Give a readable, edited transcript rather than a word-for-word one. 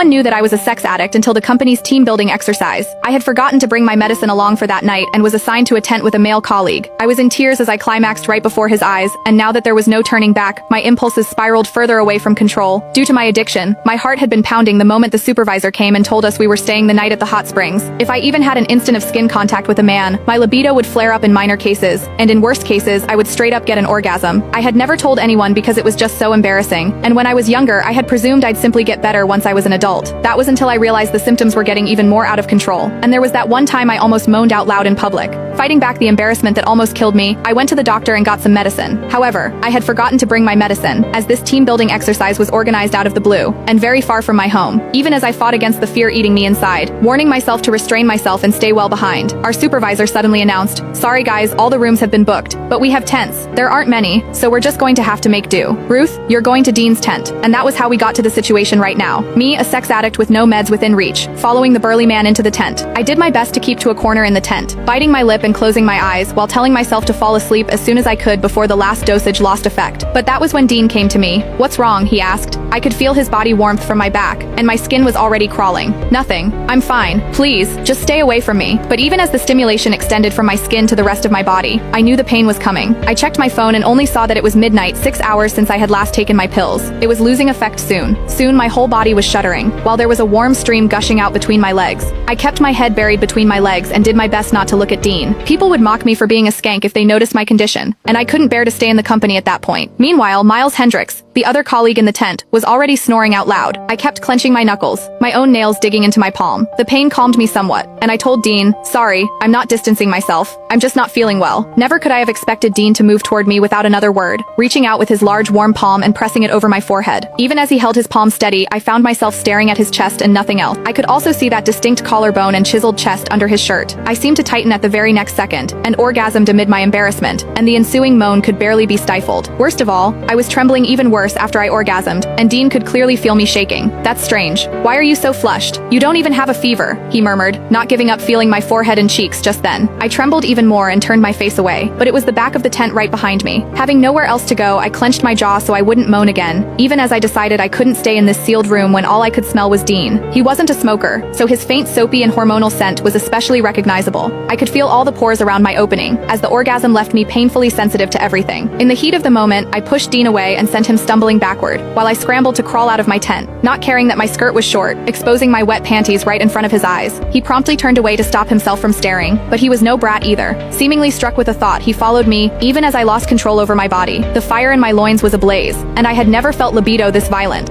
one knew that I was a sex addict until the company's team-building exercise. I had forgotten to bring my medicine along for that night and was assigned to a tent with a male colleague. I was in tears as I climaxed right before his eyes, and now that there was no turning back, my impulses spiraled further away from control. Due to my addiction, my heart had been pounding the moment the supervisor came and told us we were staying the night at the hot springs. If I even had an instant of skin contact with a man, my libido would flare up in minor cases, and in worst cases, I would straight up get an orgasm. I had never told anyone because it was just so embarrassing, and when I was younger, I had presumed I'd simply get better once I was an adult. That was until I realized the symptoms were getting even more out of control, and there was that one time I almost moaned out loud in public. Fighting back the embarrassment that almost killed me, I went to the doctor and got some medicine. However, I had forgotten to bring my medicine, as this team-building exercise was organized out of the blue, and very far from my home. Even as I fought against the fear eating me inside, warning myself to restrain myself and stay well behind, our supervisor suddenly announced, "Sorry guys, all the rooms have been booked, but we have tents. There aren't many, so we're just going to have to make do. Ruth, you're going to Dean's tent." And that was how we got to the situation right now. Me, a sex addict with no meds within reach, following the burly man into the tent. I did my best to keep to a corner in the tent, biting my lip and closing my eyes while telling myself to fall asleep as soon as I could before the last dosage lost effect. But that was when Dean came to me. "What's wrong?" he asked. I could feel his body warmth from my back, and my skin was already crawling. "Nothing. I'm fine. Please, just stay away from me." But even as the stimulation extended from my skin to the rest of my body, I knew the pain was coming. I checked my phone and only saw that it was midnight, 6 hours since I had last taken my pills. It was losing effect soon. Soon my whole body was shuddering, while there was a warm stream gushing out between my legs. I kept my head buried between my legs and did my best not to look at Dean. People would mock me for being a skank if they noticed my condition, and I couldn't bear to stay in the company at that point. Meanwhile, Miles Hendricks, the other colleague in the tent, was already snoring out loud. I kept clenching my knuckles, my own nails digging into my palm. The pain calmed me somewhat, and I told Dean, "Sorry, I'm not distancing myself. I'm just not feeling well." Never could I have expected Dean to move toward me without another word, reaching out with his large warm palm and pressing it over my forehead. Even as he held his palm steady, I found myself staring at his chest and nothing else. I could also see that distinct collarbone and chiseled chest under his shirt. I seemed to tighten at the very next second, and orgasmed amid my embarrassment, and the ensuing moan could barely be stifled. Worst of all, I was trembling even worse after I orgasmed, and Dean could clearly feel me shaking. "That's strange. Why are you so flushed? You don't even have a fever," he murmured, not giving up feeling my forehead and cheeks just then. I trembled even more and turned my face away, but it was the back of the tent right behind me. Having nowhere else to go, I clenched my jaw so I wouldn't moan again, even as I decided I couldn't stay in this sealed room when all I could smell was Dean. He wasn't a smoker, so his faint soapy and hormonal scent was especially recognizable. I could feel all the pores around my opening, as the orgasm left me painfully sensitive to everything. In the heat of the moment, I pushed Dean away and sent him stumbling backward, while I scrambled to crawl out of my tent, not caring that my skirt was short, exposing my wet panties right in front of his eyes. He promptly turned away to stop himself from staring, but he was no brat either. Seemingly struck with a thought, he followed me, even as I lost control over my body. The fire in my loins was ablaze, and I had never felt libido this violent.